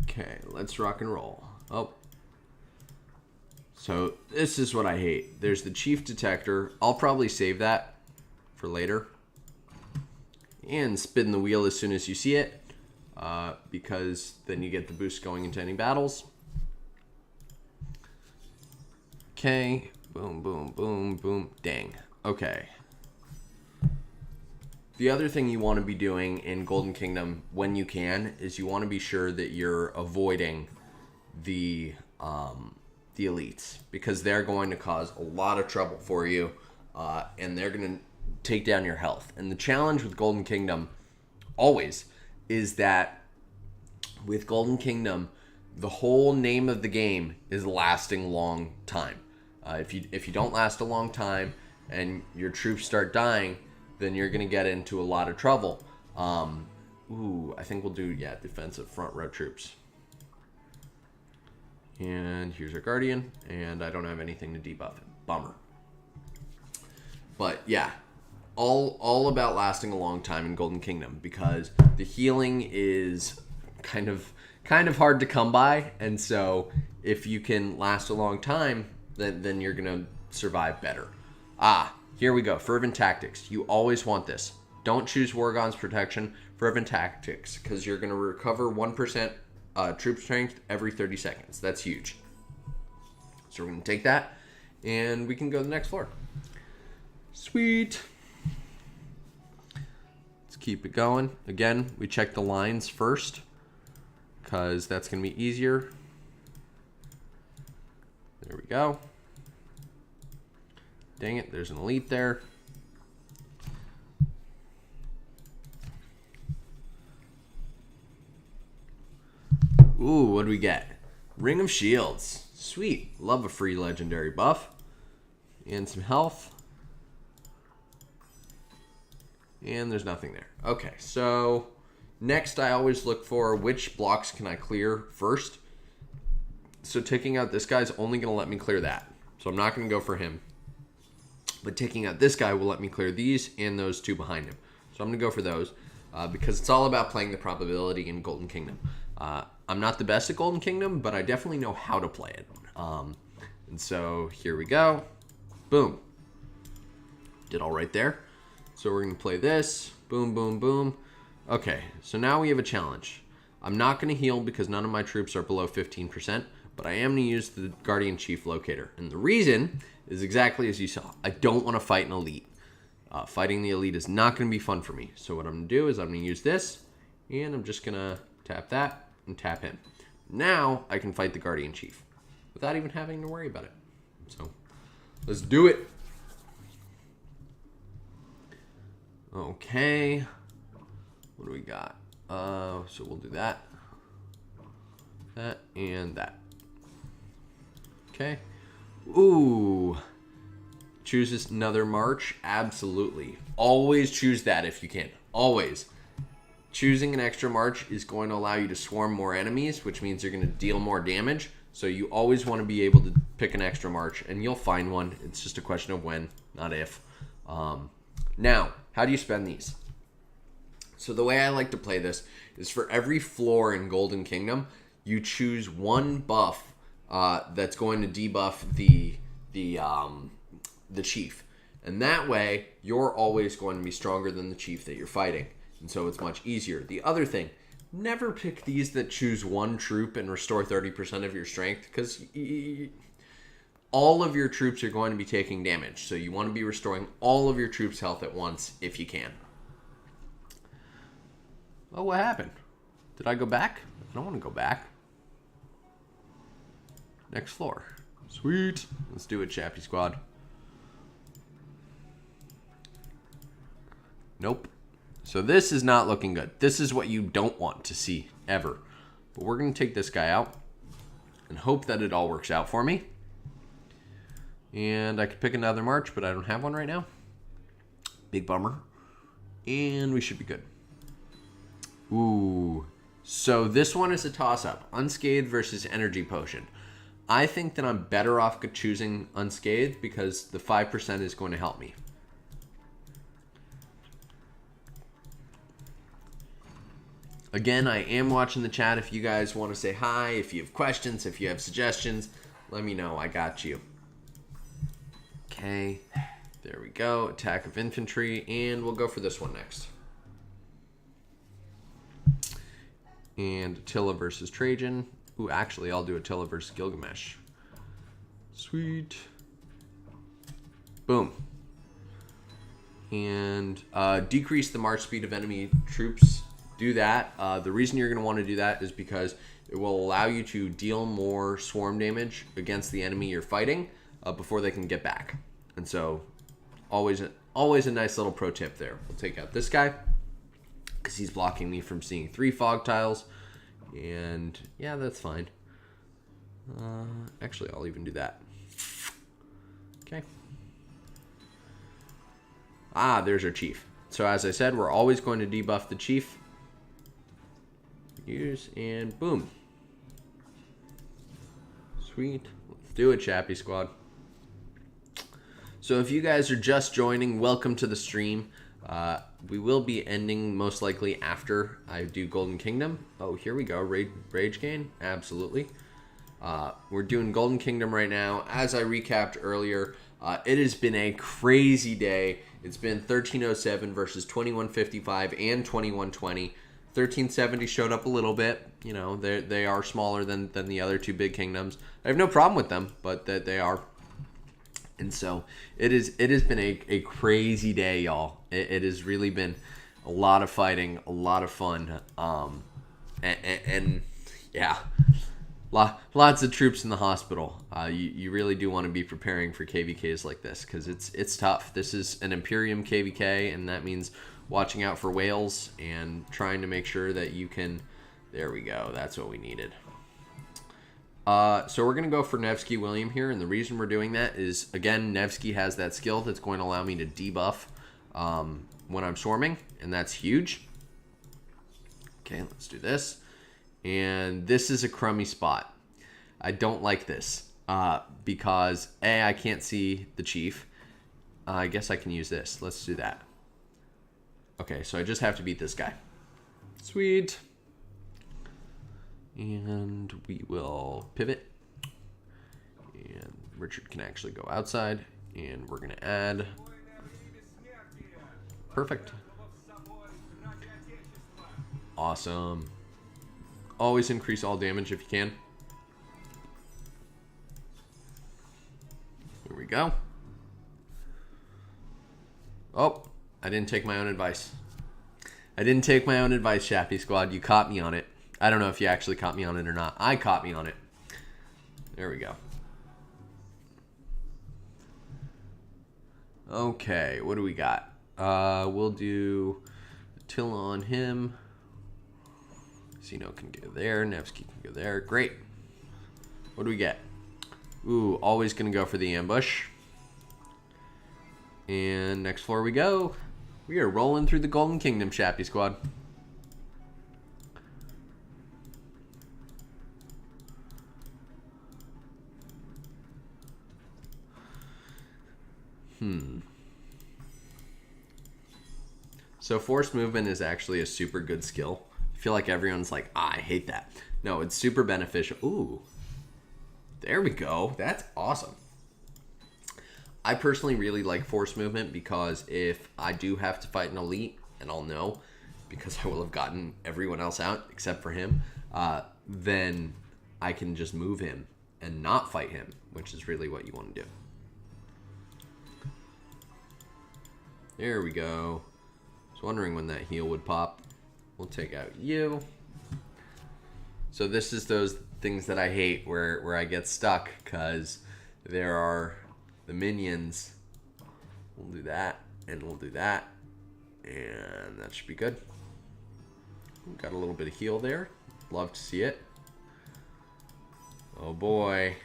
Okay, let's rock and roll. Oh. So this is what I hate. There's the chief detector. I'll probably save that for later. And spin the wheel as soon as you see it. Because then you get the boost going into any battles. Okay. Boom, boom, boom, boom. Dang. Okay. The other thing you want to be doing in Golden Kingdom when you can is you want to be sure that you're avoiding the elites, because they're going to cause a lot of trouble for you, and they're going to take down your health. And the challenge with Golden Kingdom always is that with Golden Kingdom, the whole name of the game is lasting long time. If you don't last a long time and your troops start dying, then you're going to get into a lot of trouble. Ooh, I think we'll do, defensive front row troops. And here's our Guardian, and I don't have anything to debuff him. Bummer. But yeah, all about lasting a long time in Golden Kingdom, because the healing is kind of hard to come by, and so if you can last a long time, then you're going to survive better. Here we go. Fervent Tactics. You always want this. Don't choose Worgon's Protection. Fervent Tactics, because you're going to recover 1% troop strength every 30 seconds. That's huge. So we're going to take that, and we can go to the next floor. Sweet. Let's keep it going. Again, we check the lines first, because that's going to be easier. There we go. Dang it, there's an elite there. Ooh, what do we get? Ring of Shields. Sweet. Love a free legendary buff. And some health. And there's nothing there. Okay, so next I always look for which blocks can I clear first. So taking out this guy's only going to let me clear that. So I'm not going to go for him. But taking out this guy will let me clear these and those two behind him. So I'm going to go for those because it's all about playing the probability in Golden Kingdom. I'm not the best at Golden Kingdom, but I definitely know how to play it. And so here we go. Boom. Did all right there. So we're going to play this. Boom, boom, boom. Okay, so now we have a challenge. I'm not going to heal because none of my troops are below 15%, but I am going to use the Guardian Chief Locator. And the reason is exactly as you saw. I don't want to fight an elite. Fighting the elite is not going to be fun for me. So what I'm going to do is I'm going to use this, and I'm just going to tap that and tap him. Now I can fight the Guardian Chief without even having to worry about it. So let's do it. Okay. What do we got? So we'll do that. That and that. Okay. Ooh. Choose another march? Absolutely. Always choose that if you can. Always. Choosing an extra march is going to allow you to swarm more enemies, which means you're going to deal more damage. So you always want to be able to pick an extra march, and you'll find one. It's just a question of when, not if. Now, how do you spend these? So the way I like to play this is for every floor in Golden Kingdom, you choose one buff that's going to debuff the chief. And that way, you're always going to be stronger than the chief that you're fighting. And so it's much easier. The other thing, never pick these that choose one troop and restore 30% of your strength, because all of your troops are going to be taking damage. So you want to be restoring all of your troops' health at once if you can. Oh, what happened? Did I go back? I don't want to go back. Next floor. Sweet. Let's do it, Shappy Squad. Nope. So this is not looking good. This is what you don't want to see ever. But we're going to take this guy out and hope that it all works out for me. And I could pick another march, but I don't have one right now. Big bummer. And we should be good. Ooh. So this one is a toss-up. Unscathed versus Energy Potion. I think that I'm better off choosing Unscathed because the 5% is going to help me. Again, I am watching the chat. If you guys want to say hi, if you have questions, if you have suggestions, let me know. I got you. Okay. There we go. Attack of Infantry. And we'll go for this one next. And Attila versus Trajan. Ooh, actually, I'll do Attila versus Gilgamesh. Sweet. Boom. And decrease the march speed of enemy troops. Do that. The reason you're going to want to do that is because it will allow you to deal more swarm damage against the enemy you're fighting before they can get back. And so, always a nice little pro tip there. We'll take out this guy because he's blocking me from seeing 3 fog tiles. And yeah, that's fine. Actually, I'll even do that. Okay. Ah, there's our chief. So as I said, we're always going to debuff the chief. Use and boom. Sweet. Let's do it, Shappy Squad. So if you guys are just joining, welcome to the stream. We will be ending most likely after I do Golden Kingdom. Oh, here we go. Rage gain? Absolutely. We're doing Golden Kingdom right now. As I recapped earlier, it has been a crazy day. It's been 1307 versus 2155 and 2120. 1370 showed up a little bit. You know, they are smaller than the other 2 big kingdoms. I have no problem with them, but that they are. And so it has been a crazy day, y'all. It has really been a lot of fighting, a lot of fun, and yeah, lots of troops in the hospital. You really do want to be preparing for KvKs like this because it's tough. This is an Imperium KvK, and that means watching out for whales and trying to make sure that you can. There we go. That's what we needed. So we're going to go for Nevsky William here, and the reason we're doing that is, again, Nevsky has that skill that's going to allow me to debuff when I'm swarming, and that's huge. Okay, let's do this. And this is a crummy spot. I don't like this because, A, I can't see the chief. I guess I can use this. Let's do that. Okay, so I just have to beat this guy. Sweet. And we will pivot. And Richard can actually go outside. And we're going to add. Perfect. Awesome. Always increase all damage if you can. Here we go. Oh, I didn't take my own advice. I didn't take my own advice, Shappy Squad. You caught me on it. I don't know if you actually caught me on it or not. I caught me on it. There we go. Okay, what do we got? We'll do Attila on him. Zeno can go there. Nevsky can go there. Great. What do we get? Ooh, always going to go for the ambush. And next floor we go. We are rolling through the Golden Kingdom, Shappy Squad. So forced movement is actually a super good skill. I feel like everyone's like, I hate that. No, it's super beneficial. Ooh. There we go. That's awesome. I personally really like force movement because if I do have to fight an elite, and I'll know because I will have gotten everyone else out except for him, then I can just move him and not fight him, which is really what you want to do. There we go. I was wondering when that heal would pop. We'll take out you. So this is those things that I hate where I get stuck because there are the minions. We'll do that, and we'll do that, and that should be good. We've got a little bit of heal there. Love to see it. Oh boy.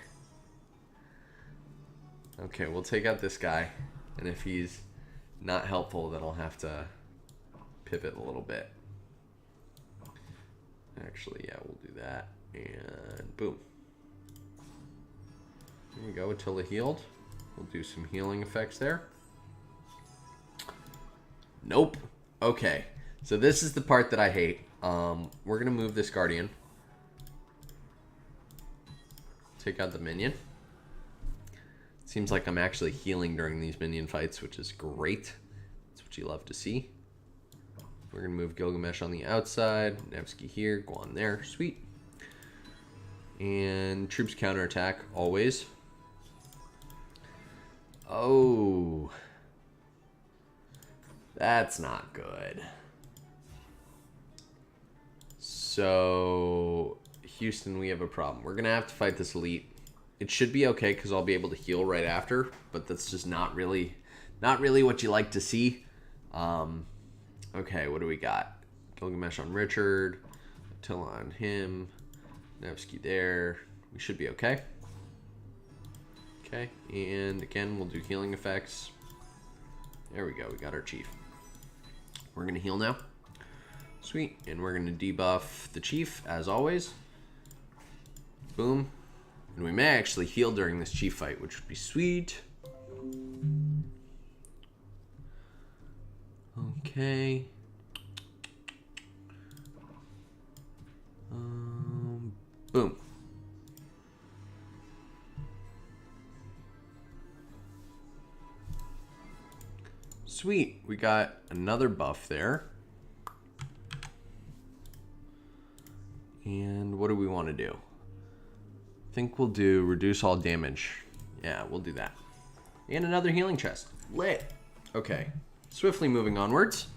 Okay, we'll take out this guy, and if he's not helpful, then I'll have to pivot a little bit. Actually, yeah, we'll do that, and boom. There we go, Attila healed. We'll do some healing effects there. Nope. Okay, so this is the part that I hate. We're going to move this Guardian. Take out the minion. Seems like I'm actually healing during these minion fights, which is great. That's what you love to see. We're going to move Gilgamesh on the outside. Nevsky here. Go on there. Sweet. And troops counterattack always. Oh. That's not good. So, Houston, we have a problem. We're going to have to fight this elite. It should be okay because I'll be able to heal right after, but that's just not really what you like to see. Okay, what do we got? Gilgamesh on Richard, Attila on him, Nevsky there. We should be okay. Okay, and again, we'll do healing effects. There we go, we got our chief. We're going to heal now. Sweet, and we're going to debuff the chief, as always. Boom. And we may actually heal during this chief fight, which would be sweet. Okay. Boom. Sweet. We got another buff there. And what do we want to do? I think we'll do reduce all damage. Yeah, we'll do that. And another healing chest. Lit. Okay. Swiftly moving onwards.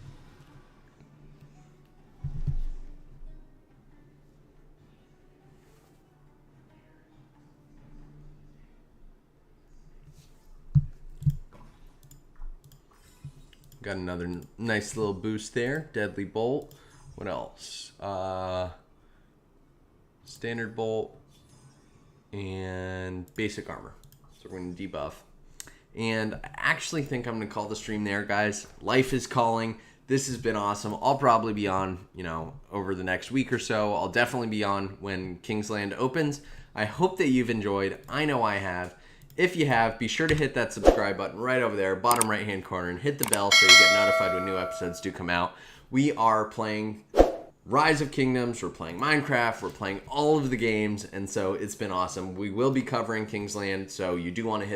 Got another nice little boost there. Deadly Bolt. What else? Standard Bolt. And basic armor. So we're going to debuff. And I actually think I'm going to call the stream there, guys. Life is calling. This has been awesome. I'll probably be on, over the next week or so. I'll definitely be on when Kingsland opens. I hope that you've enjoyed. I know I have. If you have, be sure to hit that subscribe button right over there, bottom right-hand corner, and hit the bell so you get notified when new episodes do come out. We are playing Rise of Kingdoms, we're playing Minecraft, we're playing all of the games, and so it's been awesome. We will be covering Kingsland, so you do want to hit